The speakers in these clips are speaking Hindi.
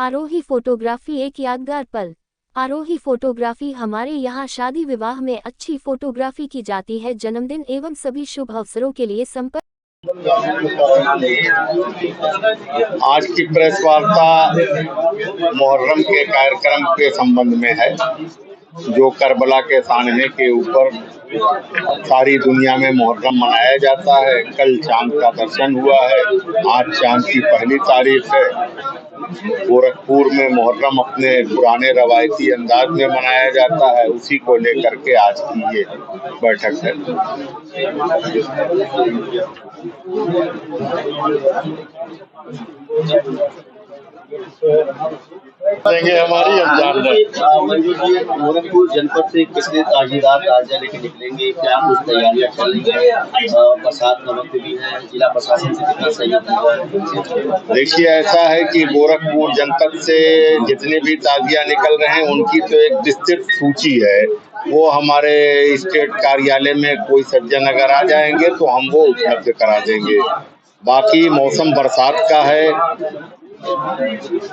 आरोही फोटोग्राफी एक यादगार पल। आरोही फोटोग्राफी हमारे यहाँ शादी विवाह में अच्छी फोटोग्राफी की जाती है। जन्मदिन एवं सभी शुभ अवसरों के लिए संपर्क। आज की प्रेस वार्ता मुहर्रम के कार्यक्रम के संबंध में है, जो करबला के सानहे के ऊपर सारी दुनिया में मुहर्रम मनाया जाता है। कल चांद का दर्शन हुआ है, आज चांद की पहली तारीख है। गोरखपुर में मुहर्रम अपने पुराने रवायती अंदाज में मनाया जाता है, उसी को लेकर के आज की ये बैठक है। हमारी गोरखपुर जनपद से कितने ताजीदार ताजिया लेके निकलेंगे, क्या कुछ तैयारियां चल रही है? बरसात का वक्त भी है, जिला प्रशासन से कितना सहयोग हुआ है? देखिए, ऐसा है कि गोरखपुर जनपद से जितने भी ताजिया निकल रहे हैं उनकी तो एक विस्तृत सूची है। वो हमारे स्टेट कार्यालय में कोई सज्जन अगर आ जाएंगे तो हम वो उपलब्ध करा देंगे। बाकी मौसम बरसात का है,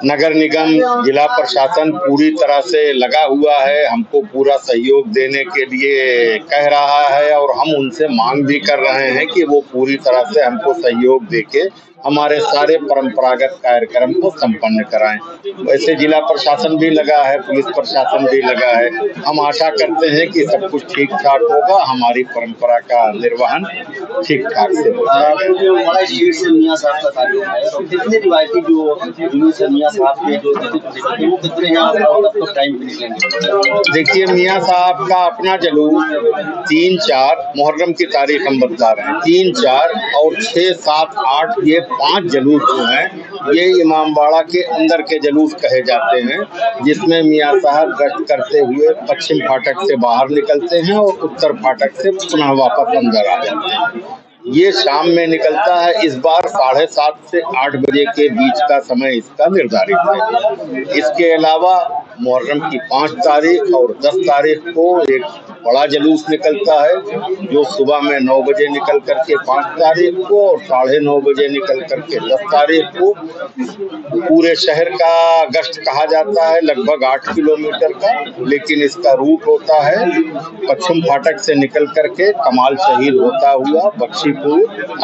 नगर निगम जिला प्रशासन पूरी तरह से लगा हुआ है, हमको पूरा सहयोग देने के लिए कह रहा है और हम उनसे मांग भी कर रहे हैं कि वो पूरी तरह से हमको सहयोग देके हमारे सारे परंपरागत कार्यक्रम को संपन्न कराएं। वैसे जिला प्रशासन भी लगा है, पुलिस प्रशासन भी लगा है। हम आशा करते हैं कि सब कुछ ठीक ठाक होगा, हमारी परंपरा का निर्वहन ठीक ठाक से होगा। मियां साहब का ताल्लुक है, तो कितने रिवायती जो मियां साहब के जो वो कितने यहाँ टाइम पे निकलेंगे? देखिए, मियां साहब का अपना जुलूस 3-4 मुहर्रम की तारीख हम बता रहे हैं, 3, 4 और 6, 7, 8 ये 5 जुलूस जो हैं ये इमामबाड़ा के अंदर के जुलूस कहे जाते हैं, जिसमें मियां साहब गश्त करते हुए पश्चिम फाटक से बाहर निकलते हैं और उत्तर फाटक से पुनः वापस अंदर आ जाते हैं। ये शाम में निकलता है। इस बार 7:30 से 8 बजे के बीच का समय इसका निर्धारित है। इसके अलावा मुहर्रम की 5 तारीख और 10 तारीख को एक बड़ा जुलूस निकलता है, जो सुबह में 9 बजे निकल करके 5 तारीख को और 9:30 बजे निकल करके 10 तारीख को पूरे शहर का गश्त कहा जाता है, लगभग 8 किलोमीटर का। लेकिन इसका रूट होता है पश्चिम फाटक से निकल करके कमाल शहीद होता हुआ बख्शीपुर,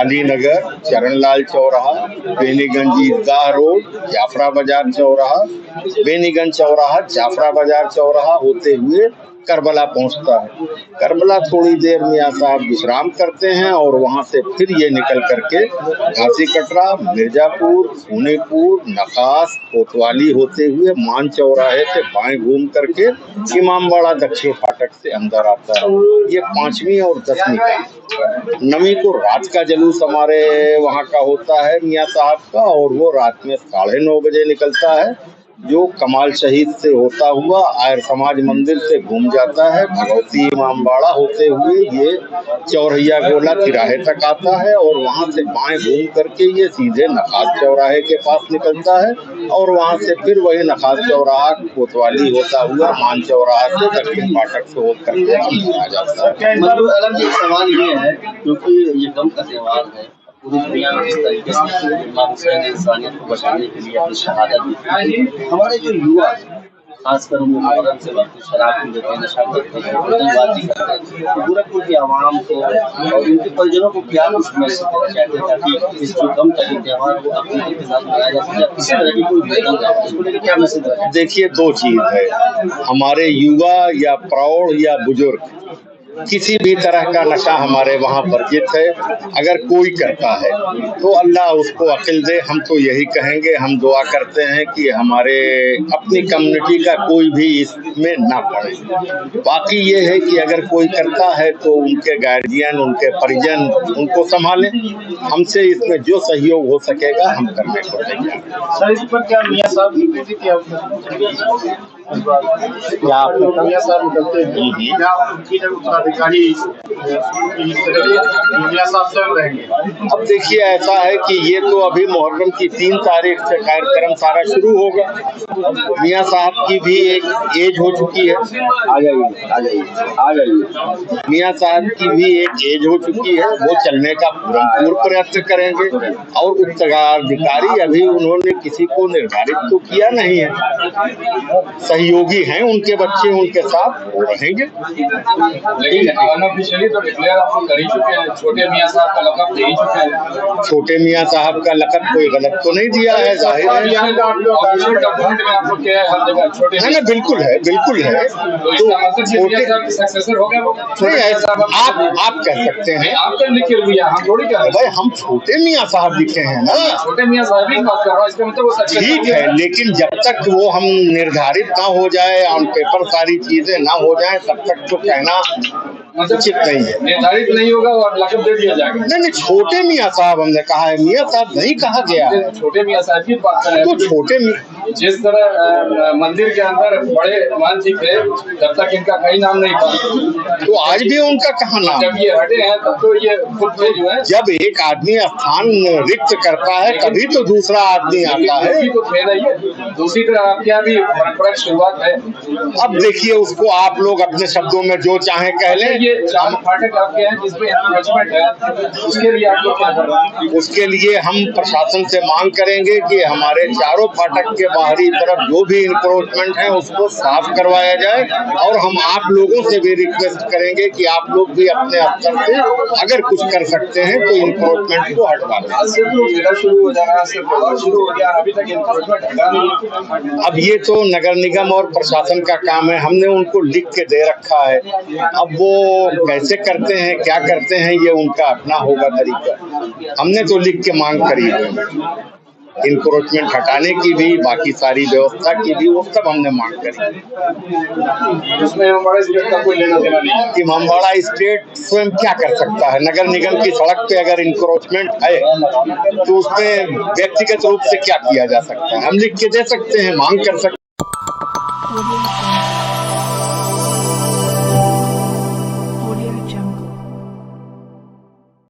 अलीनगर, चरणलाल चौराहा, बेनीगंज ईदगाह रोड, जाफरा बाजार चौराहा, बेनीगंज चौराहा, जाफरा बाजार चौराहा होते हुए करबला पहुंचता है। करबला थोड़ी देर मियां साहब विश्राम करते हैं और वहां से फिर ये निकल करके घासी कटरा, मिर्जापुर, सोनेपुर, नखास, कोतवाली होते हुए मान चौराहे से बाएं घूम करके इमामबाड़ा दक्षिण फाटक से अंदर आता है। ये 5वीं और 10वीं का। 9वीं को रात का जुलूस हमारे वहाँ का होता है मियां साहब का, और वो रात में 9:30 बजे निकलता है, जो कमाल शहीद से होता हुआ आयर समाज मंदिर से घूम जाता है, भगवती इमामबाड़ा होते हुए ये चौरहिया गोला तिराहे तक आता है और वहां से बाएं घूम करके ये सीधे नखास चौराहे के पास निकलता है और वहां से फिर वही नखास चौराहा कोतवाली होता हुआ मान चौराहा से दक्षिण फाटक से होकर के आ जाता है। मतलब एक सवाल ये है, क्योंकि ये गम का त्योहार है, पूरी दुनिया में जिस तरीके से इमाम हुसैन ने इंसानियत को बचाने के लिए अपनी शहादत दी, हमारे जो युवा खासकर मुहर्रम से वक्त शराब पी लेते हैं, नशा करते हैं, पतंगबाजी करते हैं, तो गोरखपुर की आवाम को और उनके परिजनों को क्या कुछ मैसेज देना चाहते हैं ताकि इस जो गम का त्योहार वो अपने के साथ मनाया जा सके, किसी तरह की कोई भेदभाव नहीं, इसको लेकर क्या मैसेज देना? देखिए, 2 चीज है, हमारे युवा या प्रौढ़ या बुजुर्ग किसी भी तरह का नशा हमारे वहाँ वर्जित है। अगर कोई करता है तो अल्लाह उसको अक्ल दे, हम तो यही कहेंगे। हम दुआ करते हैं कि हमारे अपनी कम्युनिटी का कोई भी इसमें ना पड़े। बाकी ये है कि अगर कोई करता है तो उनके गार्जियन, उनके परिजन उनको संभालें। हमसे इसमें जो सहयोग हो सकेगा हम करने को तैयार हैं। सर, इस पर क्या मियां साहब की क्या आप मियां साहब निकलते हैं, क्या उनकी जब उत्तराधिकारी मियां साहब स्वयं रहेंगे? अब देखिए, ऐसा है कि ये तो अभी मुहर्रम की 3 तारीख से कार्यक्रम सारा शुरू होगा। मियां साहब की भी एक एज हो चुकी है। आ जाइए। मियां साहब की भी एक एज हो चुकी है, वो चलने का पूरा प्रयत्न करेंगे। और उत्तराधिकारी अभी उन्होंने किसी को निर्धारित तो किया नहीं है, सहयोगी हैं उनके बच्चे, उनके साथ वो रहेंगे। लेकिन अनऑफिशियली तो डिक्लेयर आपको कर ही चुके हैं, छोटे मियां साहब का लक़ब दे ही चुके हैं। छोटे मियां साहब का लक़ब कोई गलत तो नहीं दिया है, जाहिर है। ना, बिल्कुल है। तो छोटे सक्सेसर हो गए वो। आप कह सकते हैं, आपने लिखे लिया, हम थोड़ी कह रहे। भाई हम छोटे मियां साहब लिखे हैं ना, छोटे मियां साहब ही बात कर रहा हूँ, इसका मतलब वो सक्सेसर ठीक है। लेकिन जब तक वो हम निर्धारित ना हो जाए, ऑन पेपर सारी चीजें ना हो जाए, तब तक तो कहना उचित नहीं है। निर्धारित नहीं होगा और लक़ब दे दिया जाएगा। नहीं, छोटे मियां साहब हमने कहा है, मियां साहब नहीं कहा गया है। छोटे मियां साहब की बात कर रहे हैं। तो छोटे जिस तरह मंदिर के अंदर बड़े मान जी थे, तब तक इनका कहीं नाम नहीं था, तो आज भी उनका कहाँ नाम? जब ये हटे हैं तब तो ये खुद से जो है, जब एक आदमी स्थान रिक्त करता है तभी तो दूसरा आदमी आता है। तो थे ना ये। दूसरी तरह आपके यहाँ भी परंपरा की शुरुआत है। अब देखिए, उसको आप लोग अपने शब्दों में जो चाहे कह लें। ये 4 फाटक आपके हैं जिसमें एनक्रोचमेंट है, उसके लिए आप लोग क्या कर रहे हैं? उसके लिए हम प्रशासन से मांग करेंगे कि हमारे चारों फाटक के बाहरी तरफ जो भी इंक्रोचमेंट है उसको साफ करवाया जाए। और हम आप लोगों से भी रिक्वेस्ट करेंगे कि आप लोग भी अपने स्तर से अगर कुछ कर सकते हैं तो इंक्रोचमेंट को हटवा दें। शुरू हो जाना शुरू हो गया, अभी तक इंक्रोचमेंट हटा नहीं। अब ये तो नगर निगम और प्रशासन का काम है, हमने उनको लिख के दे रखा है। अब वो कैसे करते हैं, क्या करते हैं, ये उनका अपना होगा तरीका। हमने तो लिख के मांग करी है, इंक्रोचमेंट हटाने की भी, बाकी सारी व्यवस्था की भी, वो सब हमने मांग करी। उसमें इमामबाड़ा स्टेट का कोई लेना देना नहीं है। इमामबाड़ा स्टेट स्वयं क्या कर सकता है? नगर निगम की सड़क पे अगर इंक्रोचमेंट है तो उसमें व्यक्तिगत रूप से क्या किया जा सकता है? हम लिख के दे सकते हैं, मांग कर सकते हैं।